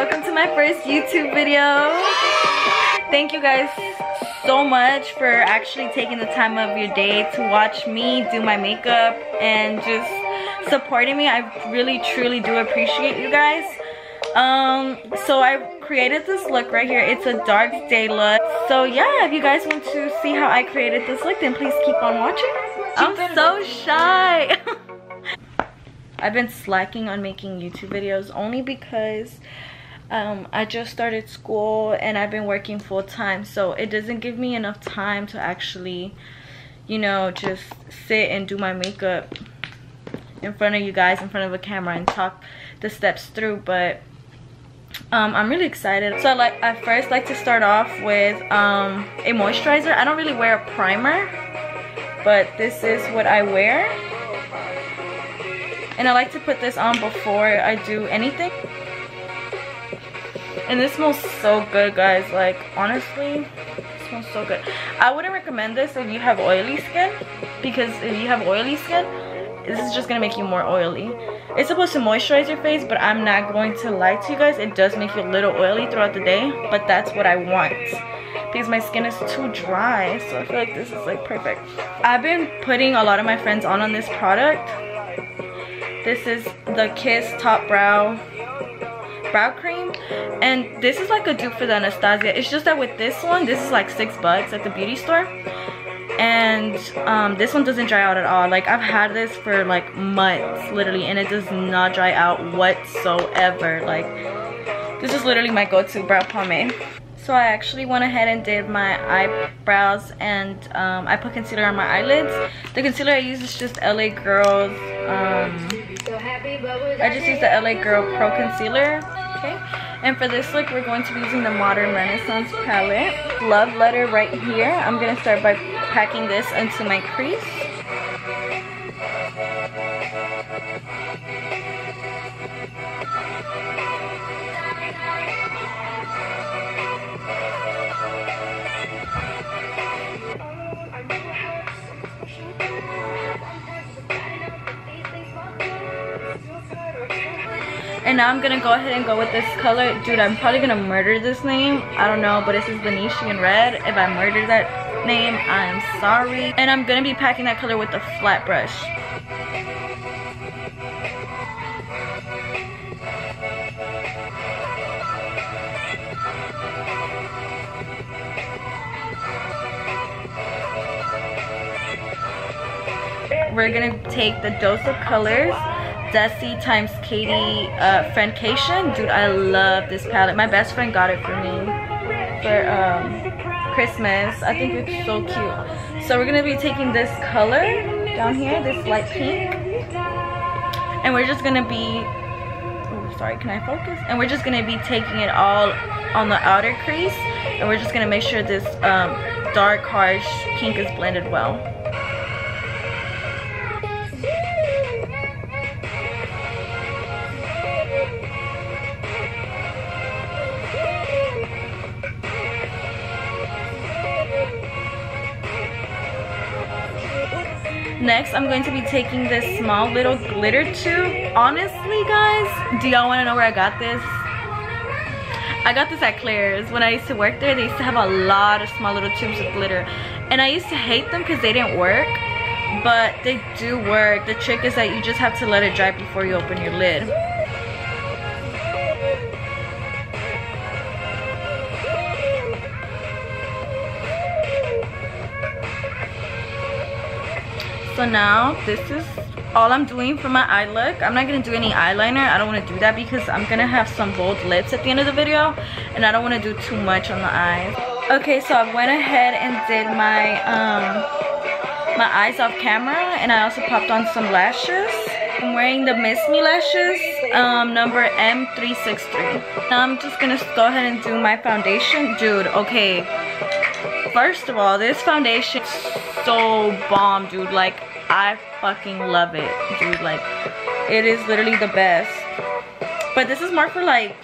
welcome to my first YouTube video. Thank you guys so much for actually taking the time of your day to watch me do my makeup and just supporting me. I really truly do appreciate you guys. So I created this look right here. It's a dark day look. So yeah, if you guys want to see how I created this look, then please keep on watching. I'm so shy. I've been slacking on making YouTube videos only because I just started school and I've been working full-time, so it doesn't give me enough time to actually, you know, just sit and do my makeup in front of you guys, in front of a camera, and talk the steps through. But I'm really excited. So I first like to start off with a moisturizer. I don't really wear a primer, but this is what I wear, and I like to put this on before I do anything. And this smells so good, guys. Like, honestly, it smells so good. I wouldn't recommend this if you have oily skin, because if you have oily skin, this is just gonna make you more oily. It's supposed to moisturize your face, but I'm not going to lie to you guys, it does make you a little oily throughout the day, but that's what I want because my skin is too dry. So I feel like this is like perfect. I've been putting a lot of my friends on this product. This is the Kiss Top Brow Cream, and this is like a dupe for the Anastasia. It's just that with this one, this is like $6 at the beauty store, and this one doesn't dry out at all. Like, I've had this for like months literally, and it does not dry out whatsoever. Like, this is literally my go-to brow pomade. So I actually went ahead and did my eyebrows, and I put concealer on my eyelids. The concealer I use is just LA Girl's I just used the LA Girl Pro Concealer. Okay, and for this look, we're going to be using the Modern Renaissance palette. Love letter right here. I'm going to start by packing this into my crease. And now I'm gonna go ahead and go with this color. Dude, I'm probably gonna murder this name. I don't know, but this is Venetian Red. If I murder that name, I'm sorry. And I'm gonna be packing that color with a flat brush. We're gonna take the Dose of Colors Desi times Katie Friendcation. Dude, I love this palette. My best friend got it for me for Christmas. I think it's so cute. So we're gonna be taking this color down here, this light pink, and we're just gonna be, oh sorry, can I focus? And we're just gonna be taking it all on the outer crease, and we're just gonna make sure this dark harsh pink is blended well. Next, I'm going to be taking this small little glitter tube. Honestly, guys, do y'all want to know where I got this? I got this at Claire's. When I used to work there, they used to have a lot of small little tubes of glitter. And I used to hate them because they didn't work. But they do work. The trick is that you just have to let it dry before you open your lid. So now this is all I'm doing for my eye look. I'm not going to do any eyeliner. I don't want to do that because I'm going to have some bold lips at the end of the video, and I don't want to do too much on the eyes. Okay, so I went ahead and did my my eyes off camera, and I also popped on some lashes. I'm wearing the Miss Me lashes, number M363. Now I'm just going to go ahead and do my foundation. Dude, okay. First of all, this foundation is so bomb, dude. Like, I fucking love it, dude. Like, it is literally the best. But this is more for like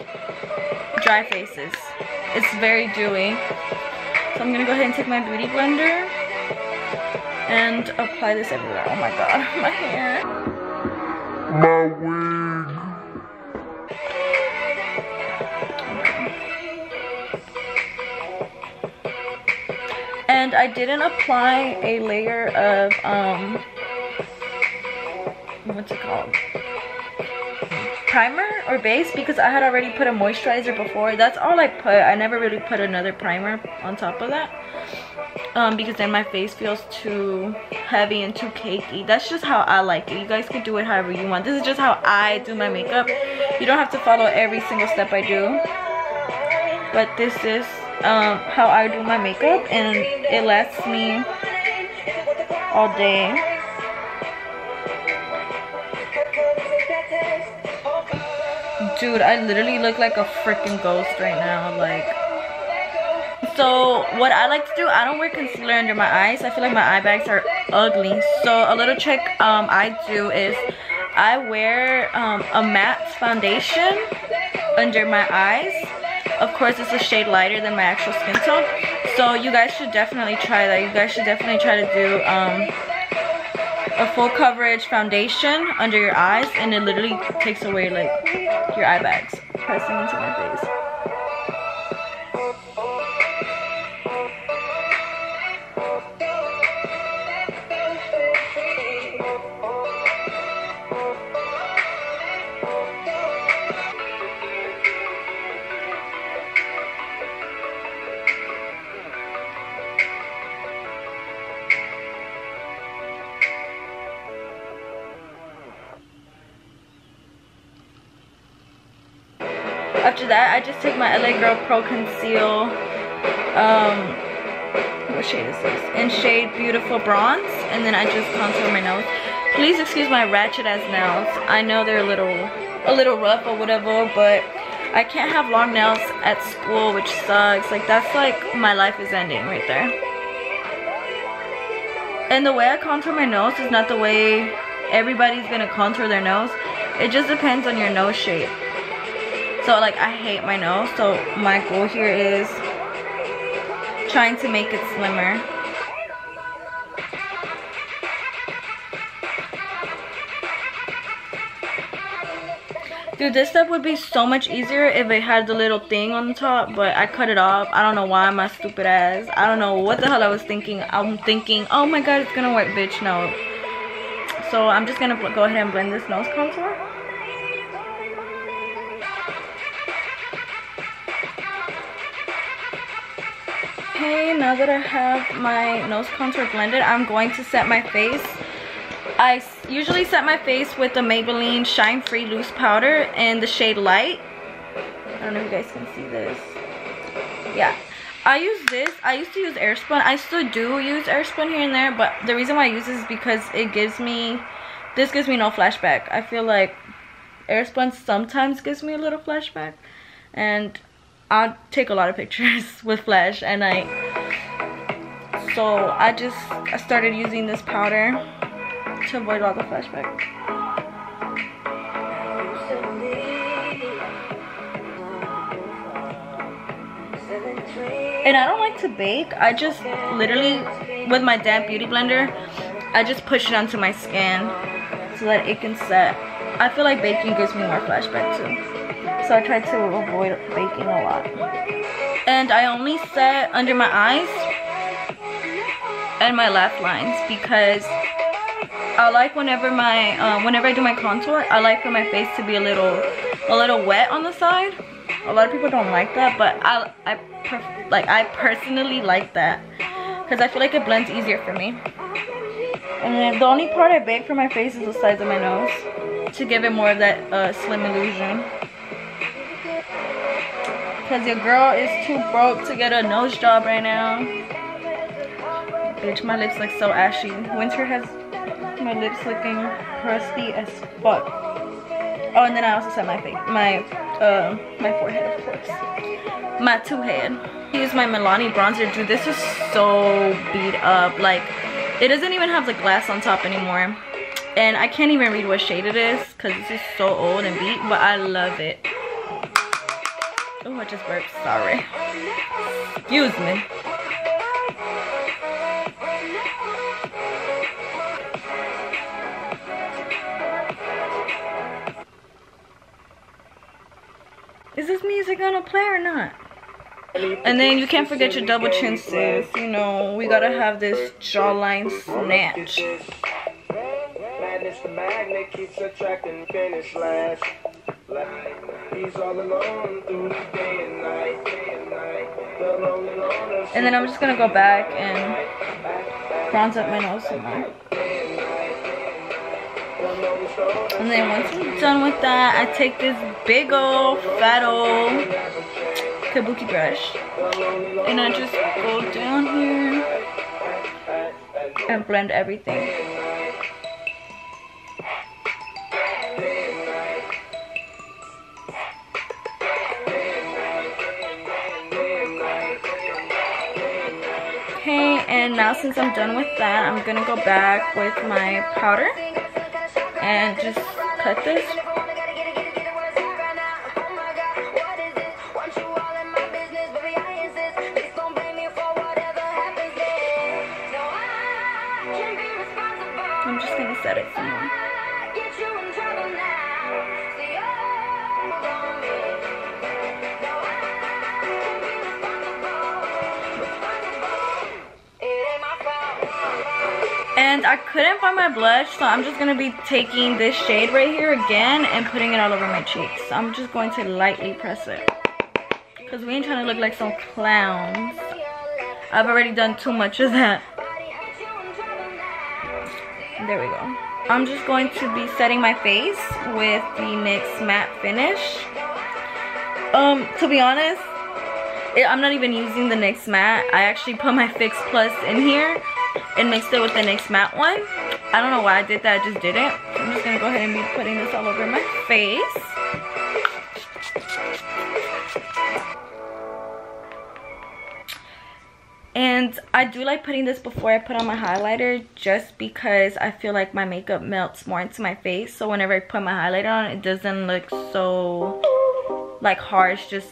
dry faces. It's very dewy. So I'm gonna go ahead and take my beauty blender and apply this everywhere. Oh my god, my hair. My wig. And I didn't apply a layer of what's it called, primer or base, because I had already put a moisturizer before. That's all I put. I never really put another primer on top of that, because then my face feels too heavy and too cakey. That's just how I like it. You guys can do it however you want. This is just how I do my makeup. You don't have to follow every single step I do, but this is how I do my makeup, and it lasts me all day. Dude, I literally look like a freaking ghost right now. Like, so what I like to do, I don't wear concealer under my eyes. I feel like my eye bags are ugly. So a little trick I do is I wear a matte foundation under my eyes. Of course, it's a shade lighter than my actual skin tone. So you guys should definitely try that. You guys should definitely try to do a full coverage foundation under your eyes, and it literally takes away like your eye bags pressing into my face. After that, I just take my LA Girl Pro Conceal, what shade is this? In shade Beautiful Bronze, and then I just contour my nose. Please excuse my ratchet ass nails. I know they're a little rough or whatever, but I can't have long nails at school, which sucks. Like, that's like my life is ending right there. And the way I contour my nose is not the way everybody's gonna contour their nose. It just depends on your nose shape. So like, I hate my nose, so my goal here is trying to make it slimmer. Dude, this step would be so much easier if it had the little thing on the top, but I cut it off. I don't know why, my stupid ass. I don't know what the hell I was thinking. I'm thinking, oh my god, it's gonna work, bitch. No. So I'm just gonna go ahead and blend this nose contour. Okay, now that I have my nose contour blended, I'm going to set my face. I usually set my face with the Maybelline Shine Free Loose Powder in the shade Light. I don't know if you guys can see this. Yeah, I use this. I used to use Airspun. I still do use Airspun here and there, but the reason why I use this is because this gives me no flashback. I feel like Airspun sometimes gives me a little flashback, and I'll take a lot of pictures with flash, and I started using this powder to avoid all the flashback. And I don't like to bake. I just literally, with my damp beauty blender, I just push it onto my skin so that it can set. I feel like baking gives me more flashback too. So I try to avoid baking a lot. And I only set under my eyes and my lash lines, because I like whenever I do my contour, I like for my face to be a little wet on the side. A lot of people don't like that, but I personally like that, because I feel like it blends easier for me. And then the only part I bake for my face is the sides of my nose, to give it more of that slim illusion. Because your girl is too broke to get a nose job right now. Bitch, my lips look so ashy. Winter has my lips looking crusty as fuck. Oh, and then I also set my face, my forehead, of course. My two-head. I use my Milani bronzer. Dude, this is so beat up. Like, it doesn't even have the glass on top anymore. And I can't even read what shade it is, because this is so old and beat, but I love it. Oh, I just burped. Sorry. Excuse me. Is this music gonna play or not? And then you can't forget your double chin, sis. You know, we gotta have this jawline snatch. The magnet keeps attracting finish last. He's all alone through the day and night. And then I'm just gonna go back and bronze up my nose some more. And then once I'm done with that, I take this big old fat old kabuki brush and I just go down here and blend everything. Okay, and now since I'm done with that, I'm gonna go back with my powder and just cut this. I'm just gonna set it some more. And I couldn't find my blush, so I'm just gonna be taking this shade right here again and putting it all over my cheeks. So I'm just going to lightly press it because we ain't trying to look like some clowns. I've already done too much of that. There we go. I'm just going to be setting my face with the NYX matte finish. To be honest, I'm not even using the NYX matte. I actually put my Fix Plus in here and mixed it with the NYX matte one. I don't know why I did that, I just did it. So I'm just gonna go ahead and be putting this all over my face. And I do like putting this before I put on my highlighter just because I feel like my makeup melts more into my face. So whenever I put my highlighter on, it doesn't look so like harsh, just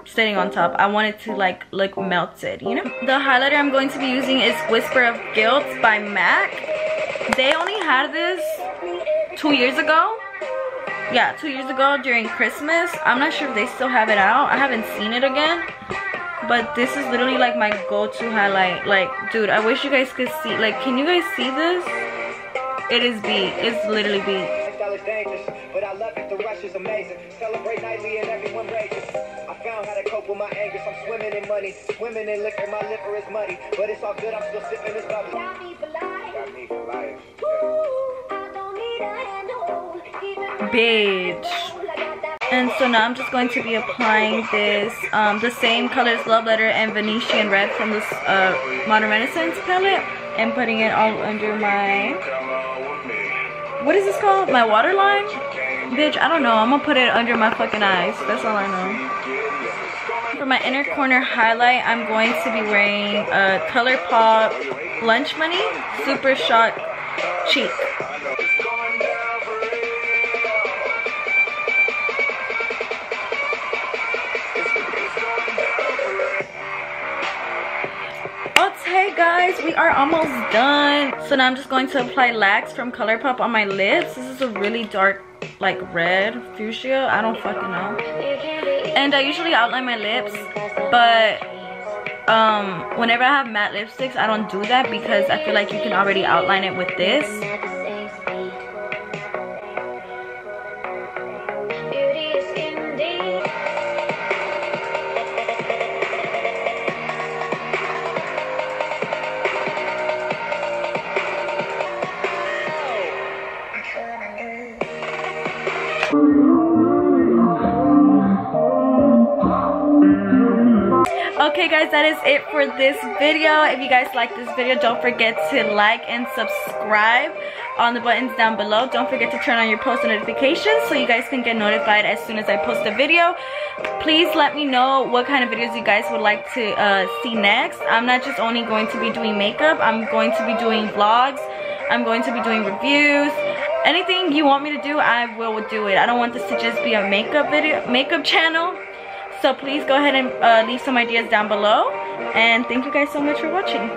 sitting on top. I want it to like look melted, you know. The highlighter I'm going to be using is Whisper of Guilt by MAC. They only had this 2 years ago. Yeah, 2 years ago during Christmas. I'm not sure if they still have it out. I haven't seen it again. But this is literally like my go-to highlight. Like, dude, I wish you guys could see. Like, can you guys see this? It is beat. It's literally beat. But I love it, the rush is amazing. Celebrate nightly and everyone rages. I found how to cope with my anger. I'm swimming in money, swimming in liquor. My liquor is muddy, but it's all good. I'm still sipping this bubble. Got me for life. Bitch. And so now I'm just going to be applying this, the same colors Love Letter and Venetian Red from this Modern Renaissance palette, and putting it all under my, what is this called? My waterline? Bitch, I don't know. I'm gonna put it under my fucking eyes. That's all I know. For my inner corner highlight, I'm going to be wearing a ColourPop Lunch Money Super Shot Cheek. Okay guys, we are almost done. So now I'm just going to apply Lax from ColourPop on my lips. This is a really dark, like red fuchsia. I don't fucking know. And I usually outline my lips, but whenever I have matte lipsticks, I don't do that because I feel like you can already outline it with this. Okay guys, that is it for this video. If you guys like this video, don't forget to like and subscribe on the buttons down below. Don't forget to turn on your post notifications so you guys can get notified as soon as I post a video. Please let me know what kind of videos you guys would like to see next. I'm not just only going to be doing makeup, I'm going to be doing vlogs, I'm going to be doing reviews. Anything you want me to do, I will do it. I don't want this to just be a makeup channel. So please go ahead and leave some ideas down below. And thank you guys so much for watching.